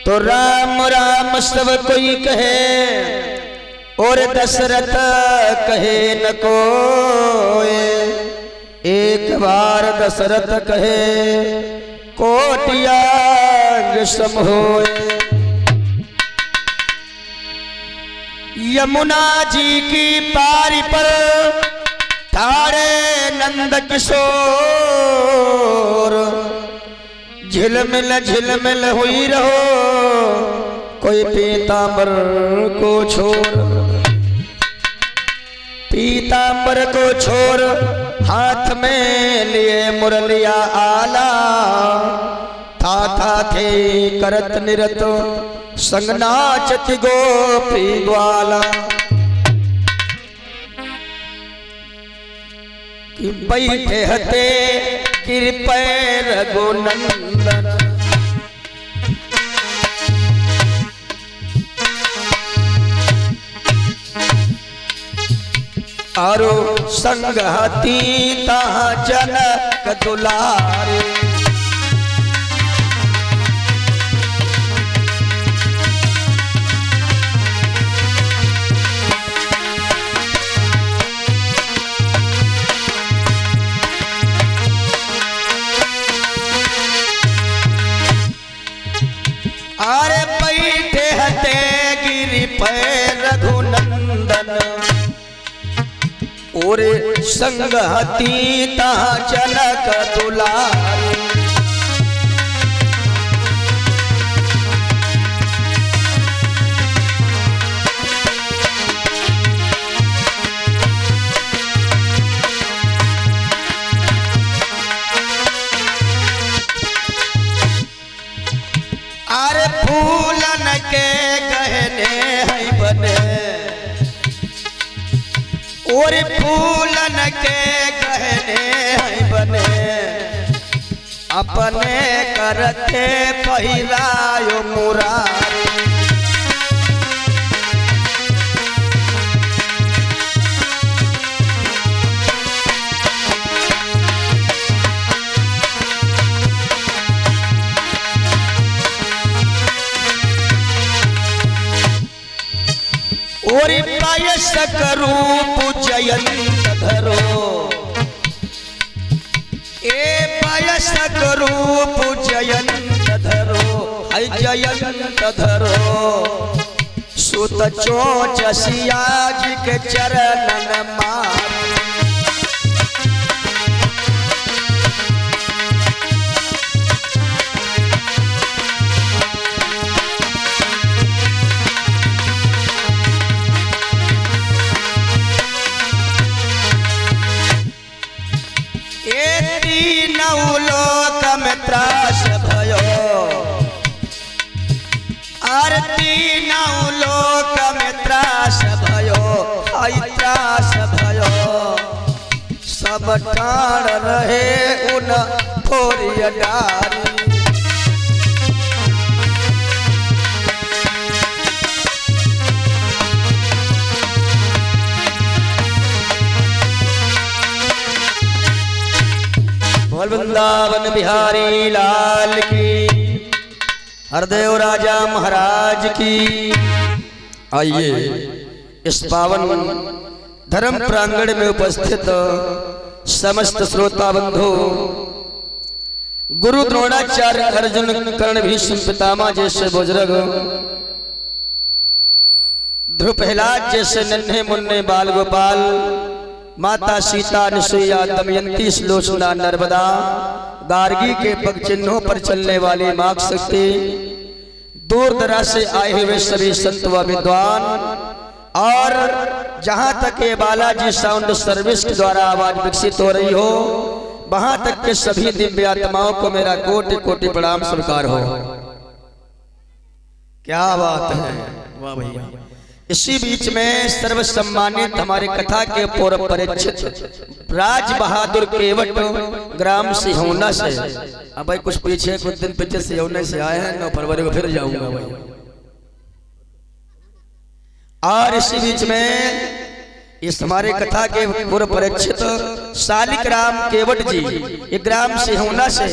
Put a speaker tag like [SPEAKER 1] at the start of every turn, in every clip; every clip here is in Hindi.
[SPEAKER 1] तो राम राम सब कोई कहे और दशरथ कहे न कोई। एक बार दशरथ कहे कोटियाग सम होए। यमुना जी की पारी पर तारे नंद किशोर। झिलमिल हुई रहो कोई पीतांबर को छोड़। पीतांबर को छोड़ हाथ में लिए मुरलिया आला। था थे करत निरत संग नाचती गोपी ग्वाला। कि बैठे हते कृपै रघुनंदन। आरो संगहती तहाँ जनक दुलारे। अरे बैठे हते गिरि पे रघुनंदन। और संगहती तहाँ जनक दुलारे। अरे फूलन के गहने हैं बने। और फूलन के गहने हैं बने। अपने करते पहिरायो मुरारी। और पायसक रूप जयंत धरो। ए पायसक रूप जयंत धरो। है जयंत धरो। सुत चोच सियाज के चरणन मार। लोक में त्रास भयो। आरती नौ लोक में त्रास भयो। आई त्रास भयो। सब टाण रहे उन थोड़ी डारी। बोल वृंदावन बिहारी लाल की। हरदेव राजा महाराज की। आइए इस पावन धर्म प्रांगण में उपस्थित समस्त श्रोता बंधु, गुरु द्रोणाचार्य, अर्जुन, कर्ण, भीष्म पितामह जैसे बुजुर्ग, ध्रुव प्रहलाद जैसे नन्हे मुन्ने बाल गोपाल, माता सीता, अनुसुईया, दमयंती, सुलोचना, नर्मदा, गार्गी के पग चिन्हों पर चलने वाली माँ शक्ति, दूर दराज से आए हुए सभी संत व विद्वान, और जहां तक ये बालाजी साउंड सर्विस के द्वारा आवाज विकसित हो रही हो, वहां तक के सभी दिव्य आत्माओं को मेरा कोटि कोटि प्रणाम स्वीकार हो। क्या बात है, वाह भैया। इसी बीच में सर्व सम्मानित हमारे कथा के पूर्व परिचित राज बहादुर केवट ग्राम सिहोना से, अब भाई कुछ पीछे कुछ दिन पीछे सिहोना से आए हैं, 9 फरवरी को फिर जाऊंगा भाई। और इसी बीच में इस हमारे कथा के पूर्व परिचित शालिक राम केवट जी, ये ग्राम सिहोना से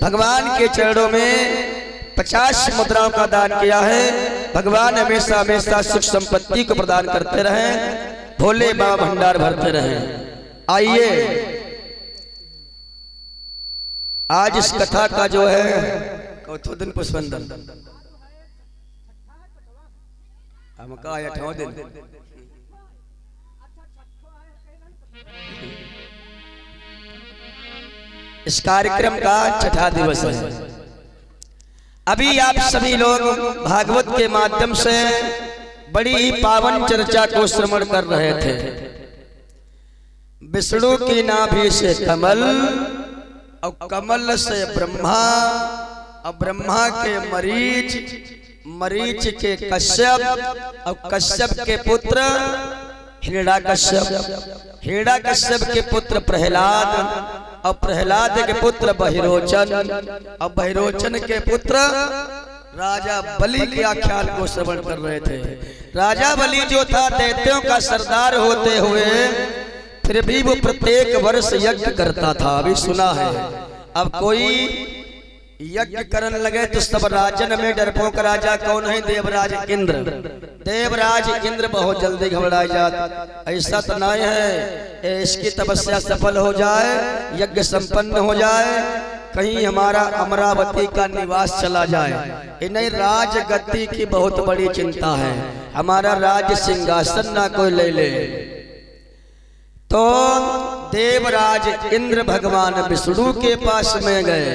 [SPEAKER 1] भगवान के चरणों में 50 मुद्राओं का दान किया है। भगवान हमेशा हमेशा सुख संपत्ति को प्रदान करते रहे, भोले बाबा भंडार भरते रहे। आइए आज इस कथा का जो है चौथो दिन पुष्पंदन, हम का 8वां दिन, इस कार्यक्रम का 6ठा दिवस है। अभी आप सभी लोग भागवत के माध्यम से बड़ी ही पावन चर्चा को श्रवण कर रहे थे। विष्णु की नाभि से कमल और कमल से ब्रह्मा और ब्रह्मा के मरीच, मरीच के कश्यप और कश्यप के पुत्र हिरण्यकश्यप, हिरण्यकश्यप के पुत्र प्रहलाद और प्रहलाद के पुत्र बहिरोचन और बहिरोचन के पुत्र राजा बलि के आख्यान को श्रवण कर रहे थे। राजा बलि जो था दैत्यों का सरदार होते हुए फिर भी वो प्रत्येक वर्ष यज्ञ करता था, अभी सुना है। अब कोई यज्ञ करने लगे तो सब राजन में डरपोक राजा कौन है? देवराज इंद्र। देवराज इंद्र बहुत जल्दी घबरा जाते, ऐसा तो नहीं है इसकी तपस्या सफल हो जाए, यज्ञ संपन्न हो जाए, कहीं हमारा अमरावती का निवास चला जाए। इन्हें राज गद्दी की बहुत बड़ी चिंता है, हमारा राज सिंहासन ना कोई ले ले। तो देवराज इंद्र भगवान विष्णु के पास में गए,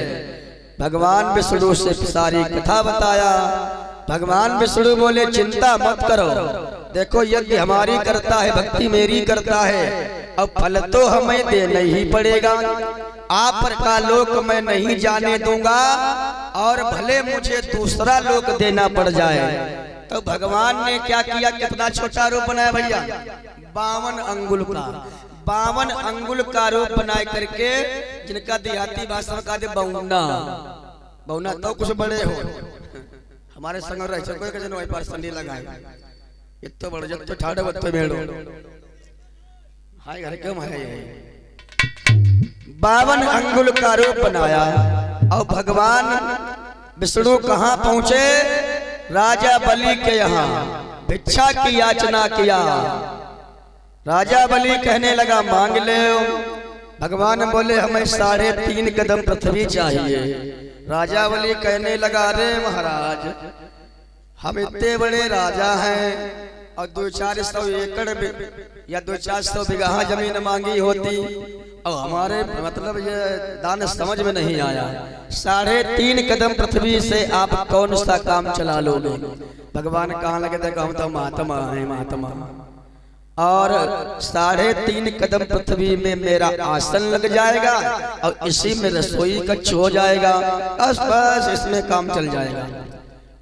[SPEAKER 1] भगवान विष्णु से सारी कथा बताया। भगवान विष्णु बोले चिंता मत करो, देखो यज्ञ हमारी करता है, भक्ति मेरी करता है, अब फल तो हमें देना ही पड़ेगा। आप का लोक मैं नहीं जाने दूंगा और भले मुझे दूसरा लोक देना पड़ जाए। तो भगवान ने क्या किया, कितना छोटा रूप बनाया भैया, 52 अंगुल का, 52 अंगुल का रूप बनाए करके, जिनका देहाती भाषा में कहते बौना, बौना तो कुछ बड़े हो, हमारे संग रह कोई कजन वही पर संडी लगाए, इतना बड़ा जब तो ठाड़े बत्ते मेड़ो हाय घर क्यों है। 52 अंगुल का रूप बनाया और भगवान विष्णु कहाँ पहुंचे? राजा बलि के यहाँ भिक्षा की याचना किया। राजा बलि कहने लगा मांग ले। भगवान बोले हमें 3.5 कदम पृथ्वी चाहिए। राजा बलि कहने लगा अरे महाराज हम इतने बड़े राजा हैं और 200-400 एकड़ या 200-400 बीघा जमीन मांगी होती और हमारे मतलब ये दान समझ में नहीं आया। 3.5 कदम पृथ्वी से आप कौन सा काम चला लोगे? भगवान कहाँ लगे थे, हम तो महात्मा हैं महात्मा, और 3.5 कदम पृथ्वी में मेरा आसन लग जाएगा और इसी में रसोई कच्छ हो जाएगा, बस इसमें काम चल जाएगा।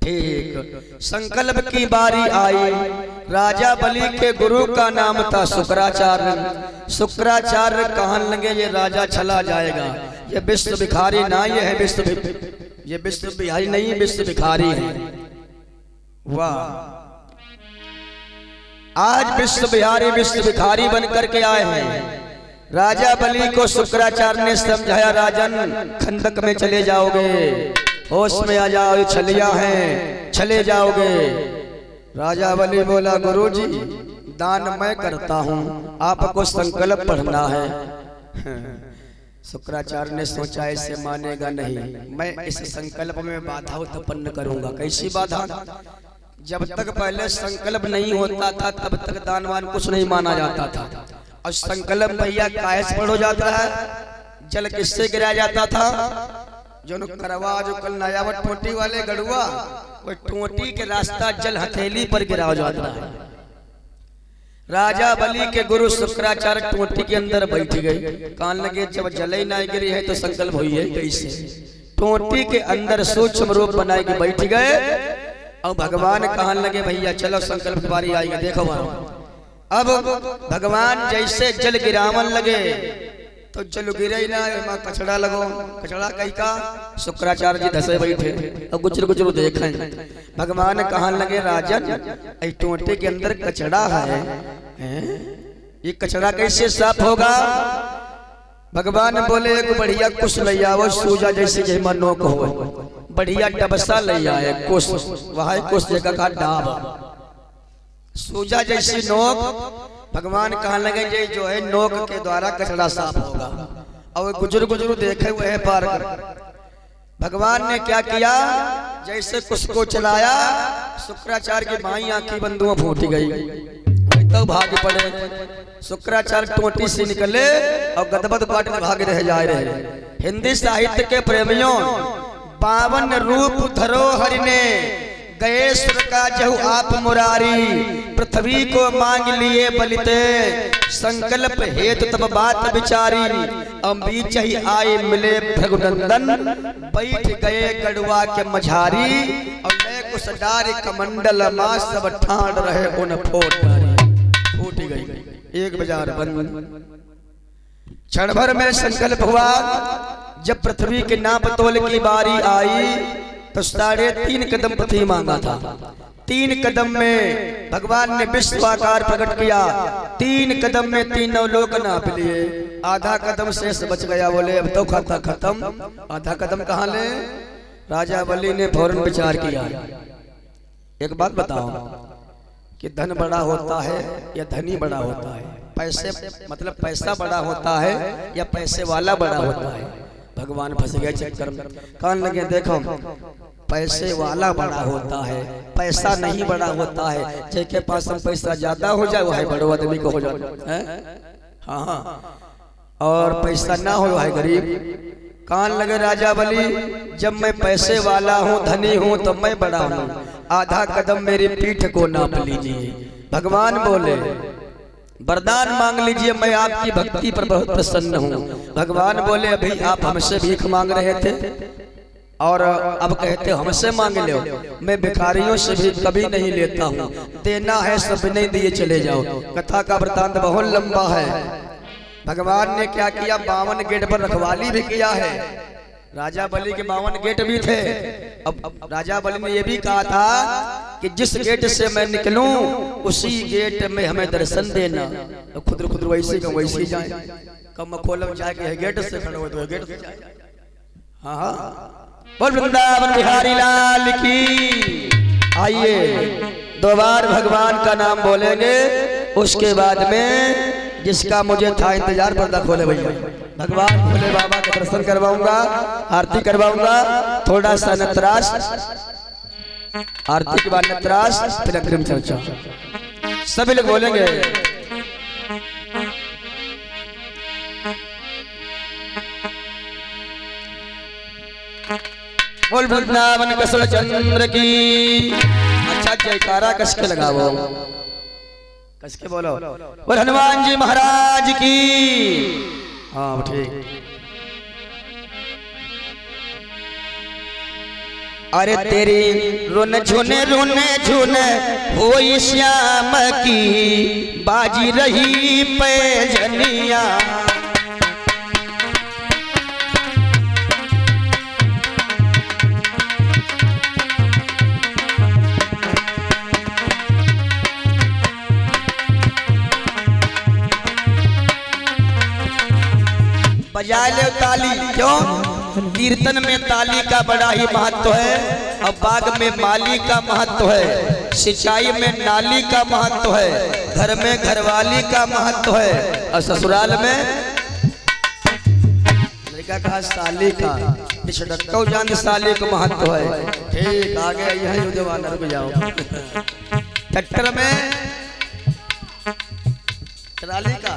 [SPEAKER 1] ठीक, संकल्प की बारी आई। राजा बलि के गुरु का नाम था शुक्राचार्य। शुक्राचार्य कहने लगे ये राजा चला जाएगा, ये विश्व भिखारी ना, ये है ये विश्व बिहारी नहीं, विश्व भिखारी है। वाह, आज विश्व बिहारी विश्व भिखारी बन करके आए हैं। राजा बलि को शुक्राचार्य ने समझाया राजन खंदक में चले जाओगे, होश में आ जाओ, छलिया हैं चले जाओगे। राजा बलि बोला गुरुजी दान मैं करता हूँ, आपको संकल्प पढ़ना है। शुक्राचार्य ने सोचा ऐसे मानेगा नहीं, मैं इस संकल्प में बाधा उत्पन्न करूंगा। कैसी बाधा? जब तक पहले संकल्प नहीं होता था तब तक दानवान कुछ नहीं माना जाता था। और संकल्प भैया कायस पर हो जाता है, जल किससे गिराया जाता था? जो करवा जो कल नयावट टोटी वाले गड़ुआ, वो टोटी के रास्ता जल हथेली पर गिरा जाता है। राजा बलि के गुरु शुक्राचार्य टोटी के अंदर बैठ गए, कान लगे जब जले नहीं गिरी है तो संकल्प हुई है कैसे? टोटी के अंदर सूक्ष्म रूप बनाए के बैठ गए और भगवान कहने लगे भैया चलो संकल्प की बारी आएगी, देखो अब भगवान जैसे जल गिरावन लगे तो जल गिरे ही ना, कचड़ा लगो, कचड़ा कहीं का? शुक्राचार्य जी धसे बैठे और गुजर गुजर देखें। भगवान कहने लगे राजन टोटे के अंदर कचड़ा है, ये कचड़ा कैसे साफ होगा? भगवान बोले एक बढ़िया कुछ लैया वो सूजा जैसे नोक हो, बढ़िया डबसा ले आए कुछ वहां कुछ जगह का डाब सूजा जैसी नोक। भगवान कहने लगे ये जो है नोक के द्वारा कचरा साफ होगा। और गुजर गुजर देखे हुए हैं पार कर। भगवान ने क्या किया, जैसे कुछ को चलाया शुक्राचार्य की माई आंखी बंधुओं फूट गई तो भाग पड़े। शुक्राचार्य टोटी से निकले और गदबद बाट भाग रह जा रहे। हिंदी साहित्य के प्रेमियों, 52 रूप धरोहर ने गए सुर का जहु आप मुरारी, पृथ्वी को मांग लिए बलिते संकल्प हेतु तब बात विचारी। अम्बीच ही आए मिले भृगुनंदन, बैठ गए गढ़वा के मझारी। और मैं कुछ डारी कमंडल मां सब ठाण रहे उन फूट गई एक बाजार बंद। क्षण भर में संकल्प हुआ। जब पृथ्वी के नाप तोल की बारी आई तो 3.5 कदम पृथ्वी मांगा था। 3 कदम में भगवान ने विश्वाकार प्रकट किया। 3 कदम में तीनों लोक नाप लिए। आधा कदम शेष बच गया। बोले अब तो खाता खत्म, आधा कदम कहाँ ले। राजा बलि ने फौरन विचार किया। एक बात बताओ कि धन बड़ा होता है या धनी बड़ा होता है? पैसे मतलब पैसा बड़ा होता है या पैसे वाला बड़ा होता है? भगवान फंस गए चक्कर में। कान लगे देखो, पैसे वाला बड़ा होता है, पैसा नहीं बड़ा होता है। जिसके पास हम पैसा ज्यादा हो जाए वह बड़ो आदमी को हो जाए। हाँ, और पैसा ना हो वह गरीब। कान लगे राजा बलि, जब मैं पैसे वाला हूँ धनी हूँ तो मैं बड़ा हूँ। आधा कदम मेरी पीठ को नाप लीजिए। भगवान बोले वरदान मांग लीजिए, मैं आपकी भक्ति पर बहुत प्रसन्न हूँ। भगवान बोले अभी आप हमसे भीख मांग रहे थे और अब कहते हमसे मांग लो। मैं भिखारियों से भी कभी नहीं लेता हूँ, देना है सब नहीं दिए चले जाओ। कथा का वृतांत बहुत लंबा है। भगवान ने क्या किया, 52 गेट पर रखवाली भी किया है। राजा बलि के 52 गेट भी थे। अब राजा बलि ने यह भी कहा था कि जिस गेट से मैं निकलूं उसी गेट में हमें दर्शन देना। तो खुद खुद वैसे का वैसे जाए, कम खोलम जाके गेट से खड़े हो तो गेट से जाए। हाँ, बोल वृंदावन बिहारी लाल की। आइए 2 बार भगवान का नाम बोलेंगे, उसके बाद में जिसका मुझे था इंतजार पर्दा खोले भैया। भगवान भोले बाबा के दर्शन करवाऊंगा, आरती करवाऊंगा। थोड़ा सा नटराज, आरती के बाद नटराज, फिर अग्रिम चर्चा। सभी लोग बोलेंगे बोल वृंदावन कृष्ण चंद्र की। अच्छा जयकारा कस के लगाओ, कस के बोलो बोल हनुमान जी महाराज की। हाँ ठीक। अरे तेरी रुन झुने होई श्याम की, बाजी रही पैजनिया। बजा ले ताली, क्यों? कीर्तन में ताली का बड़ा ही महत्व है। और बाग में माली का महत्व है, सिंचाई में नाली का महत्व है, घर में घरवाली का महत्व है, और ससुराल में लड़का का साली का पिछड़को जान साली का महत्व है। ठीक आगे यही जवान रुक जाओ। ट्रैक्टर में ट्राली का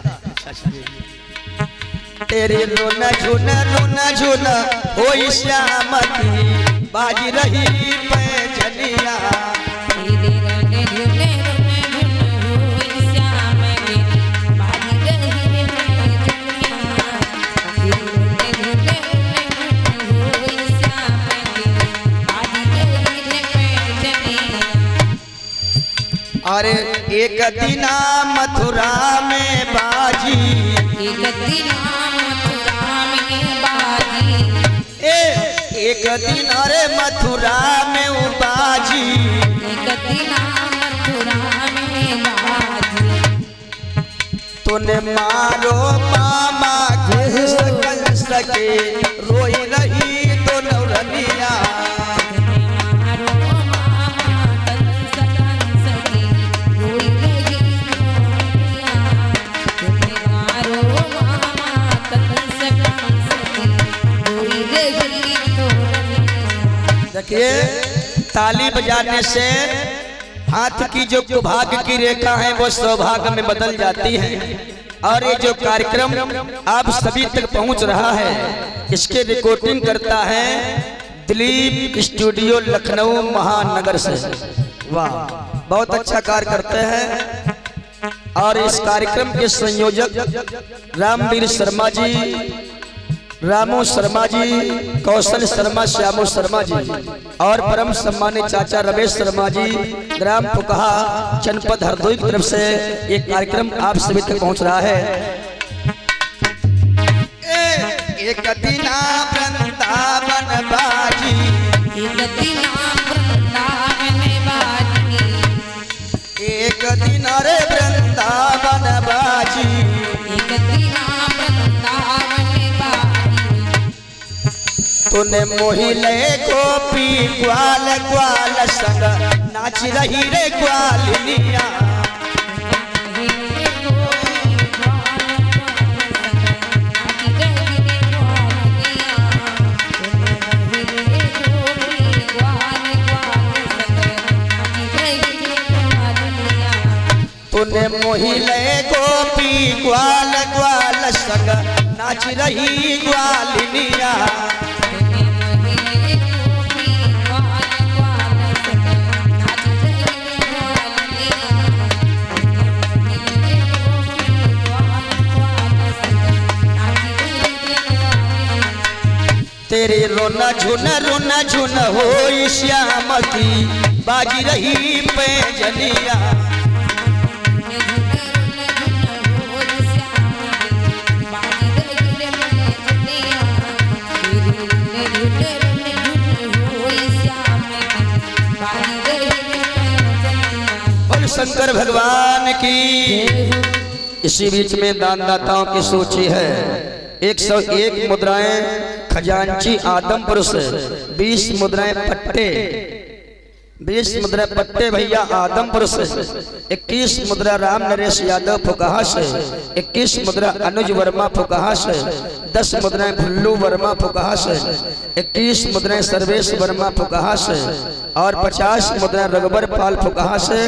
[SPEAKER 1] तेरी रोना झूना होई श्याम की, बाजी रही पैजनिया। तेरी रोने झूने होई श्याम की, बाजी रही पैजनिया। तेरी रोने झूने होई श्याम की, बाजी रही पैजनिया। अरे एक दिना मथुरा में बाजी, एक दिना एक दिन अरे मथुरा में बाजी, एक दिन मथुरा में बाजी। तूने मारो मामा घिस सके, रोई रही तो नौरनिया। देखिए ताली बजाने से हाथ की जो कुभाग की रेखा है वो सौभाग्य में बदल जाती है। और ये जो कार्यक्रम आप सभी तक पहुंच रहा है इसके रिकॉर्डिंग करता है दिलीप स्टूडियो लखनऊ महानगर से। वाह, बहुत अच्छा कार्य करते हैं। और इस कार्यक्रम के संयोजक रामवीर शर्मा जी, रामू शर्मा जी, कौशल शर्मा, श्यामू शर्मा जी और परम सम्मानित चाचा रमेश शर्मा जी, ग्राम पुकहा, जनपद हरदोई की तरफ से ये कार्यक्रम आप सभी तक पहुंच रहा है। एक दिना वृंदावन बाजी,
[SPEAKER 2] एक दिना वृंदावन बाजी,
[SPEAKER 1] एक दिन रे वृंदावन बाजी,
[SPEAKER 2] एक दिना वृंदावन बाजी।
[SPEAKER 1] तूने मोहिले गोपी ग्वाल ग्वाल संग नाच रही रे ग्वालिनिया। तूने मोहिले गोपी ग्वाल ग्वाल संग नाच रही ग्वालिनिया। तेरे रोना झुन हो श्याम की बाजी रही पैजनिया। और शंकर भगवान की। इसी बीच में दानदाताओं की सूची है। 101 मुद्राएं खजांची आदमपुर से, 20 मुद्राएं पट्टे, 20 मुद्रा पट्टे भैया आदमपुर से, 21 मुद्रा राम नरेश यादव फुकहा से, 21 मुद्रा अनुज वर्मा फुकहा से, 10 मुद्राएं भुल्लू वर्मा फुकहा से, 21 मुद्राएं सर्वेश वर्मा फुकहा से और 50 मुद्राएं रघुबर पाल फुकहा से,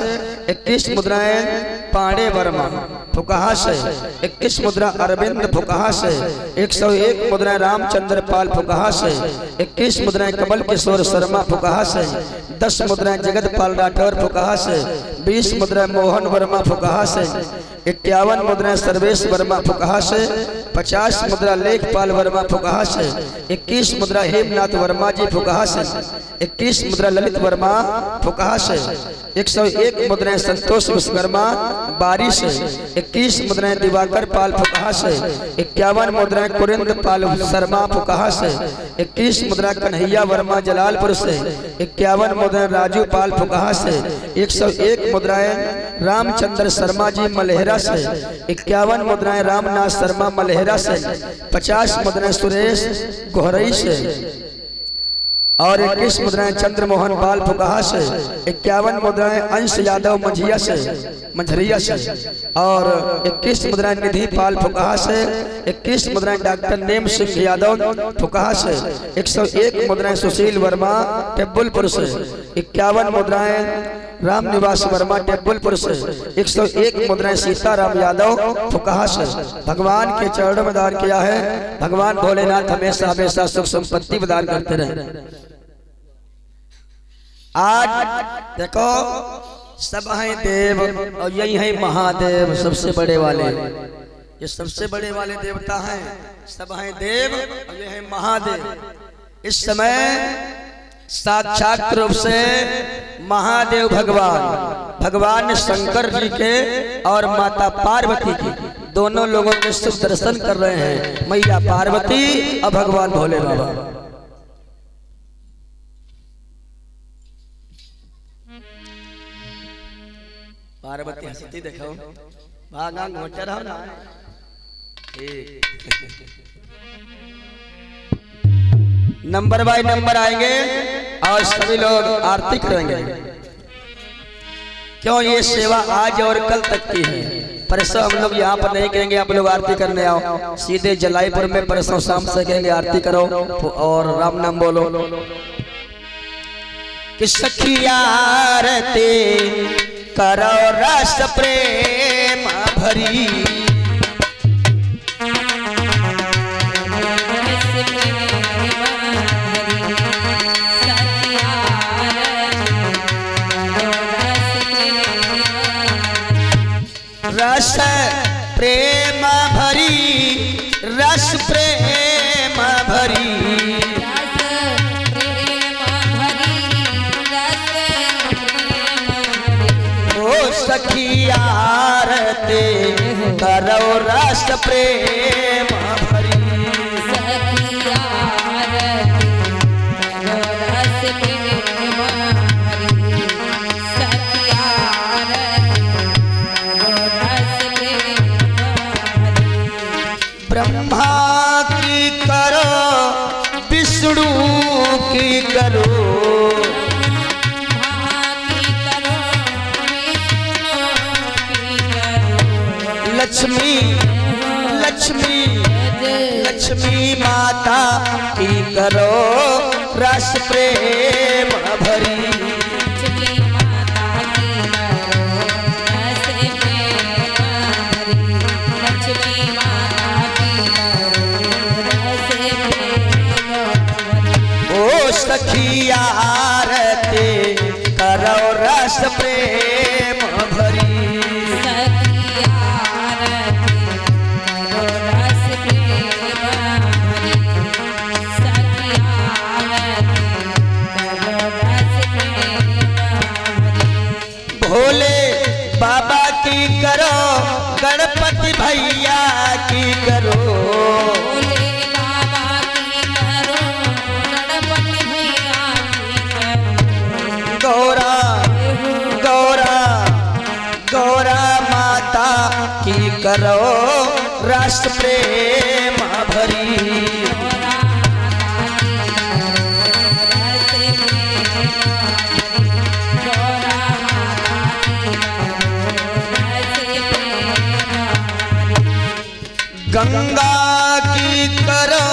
[SPEAKER 1] 21 मुद्राएं पांडे वर्मा फुकहा से, 21 मुद्रा अरविंद फुकहा से, 101 मुद्राएं रामचंद्र पाल फुकहा से, 21 मुद्राएं कमल किशोर शर्मा फुकहा से, 10 मुद्राएं जगत पाल राठौर फुकहा से, 20 मुद्राएं मोहन वर्मा फुकहा से, 51 मुद्राएं सर्वेश वर्मा फुकहा से, 50 मुद्रा लेखपाल वर्मा फुकहा से, 21 मुद्रा हेमनाथ वर्मा जी फुकहा से, 21 मुद्रा ललित वर्मा फुकहा से, 101 मुद्राएं संतोष विश्वकर्मा बारी से, 21 मुद्राएं दिवाकर पाल फुकहा से, 51 मुद्राएं कुरिंद पाल शर्मा फुकहा से, 21 मुद्रा कन्हैया वर्मा जलालपुर से, 51 मुद्राएं राजू पाल फुकहा से, 101 मुद्राएं रामचंद्र शर्मा जी मलेहरा से, 51 मुद्राएं रामनाथ शर्मा मलेहरा से, 50 मुद्राएं सुरेश गोहरई से और 21 मुद्राएं चंद्रमोहन पाल फुकहा से, 51 मुद्राएं अंश यादव मंझरिया से और 21 मुद्राएं निधि पाल फुकहा से, 21 मुद्राएं डॉक्टर नेम सिंह यादव फुकहा से, 101 मुद्राएं सुशील वर्मा टेबुलपुर से, 51 मुद्राएं राम निवास वर्मा टेबुलपुर से, 101 मुद्राएं सीताराम यादव फुकहा से। भगवान के चरणों में दान किया है। भगवान भोलेनाथ हमेशा हमेशा सुख संपत्ति प्रदान करते रहे। आज देखो सब हैं देव और यही है महादेव, सबसे बड़े वाले, ये सबसे बड़े वाले देवता हैं, सब हैं देव और ये है महादेव। इस समय साक्षात रूप से महादेव भगवान शंकर जी के और माता पार्वती की दोनों लोगों के शुभ दर्शन कर रहे हैं, मैया पार्वती और भगवान भोले बाबा। पार्वती हंसती देखो, भागा घोटा रहो ना। नंबर बाय नंबर आएंगे और सभी लोग आरती करेंगे। क्यों ये सेवा आज और कल तक की है। परसों हम लोग यहाँ पर नहीं कहेंगे आप लोग आरती करने आओ, सीधे जलाईपुर में परसों शाम से कहेंगे आरती करो और राम नाम बोलो। कि सखिया रते करो रस प्रेम भरी। रस प्रेम भरी, रस प्रेम भरी, ओ सखिया रते करो रस प्रेम भरी। ब्रह्मा की करो विष्णु की करो, लक्ष्मी लक्ष्मी लक्ष्मी माता की करो रस प्रेम भरी। सखिया रते करो रस प्रेम भरी। भोले बाबा की करो, गणपति भैया की करो, गौरा गौरा गौरा माता की करो रस प्रेम भरी। गंगा की करो,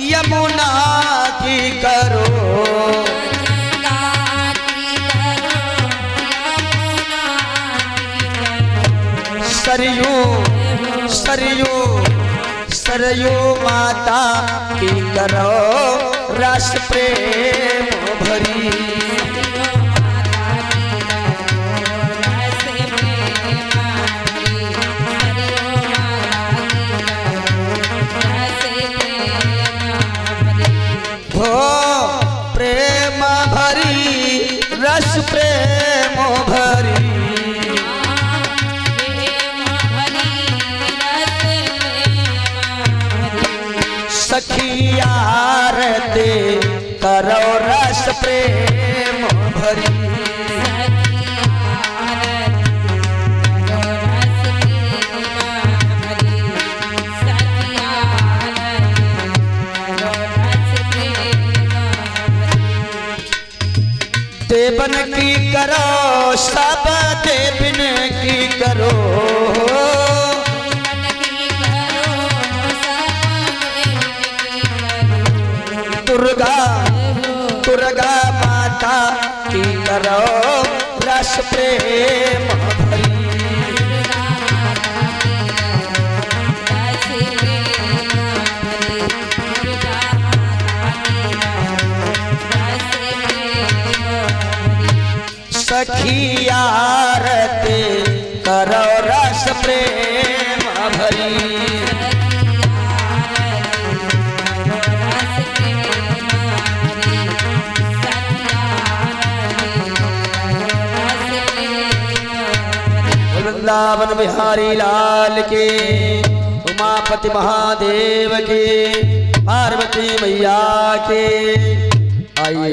[SPEAKER 1] यमुना की करो, सरयू सरयू सरयू माता की करो रस प्रेम भरी। हो प्रेम भरी, रस प्रेम भरी, सखिया रते करो रस प्रेम भरी। देवन की करो, सब देवन की करो, दुर्गा दुर्गा माता की करो रस प्रेम भरी। सखिया रते करो रस प्रेम भरी। वृंदावन बिहारी लाल के, उमापति महादेव के, पार्वती मैया के। आइए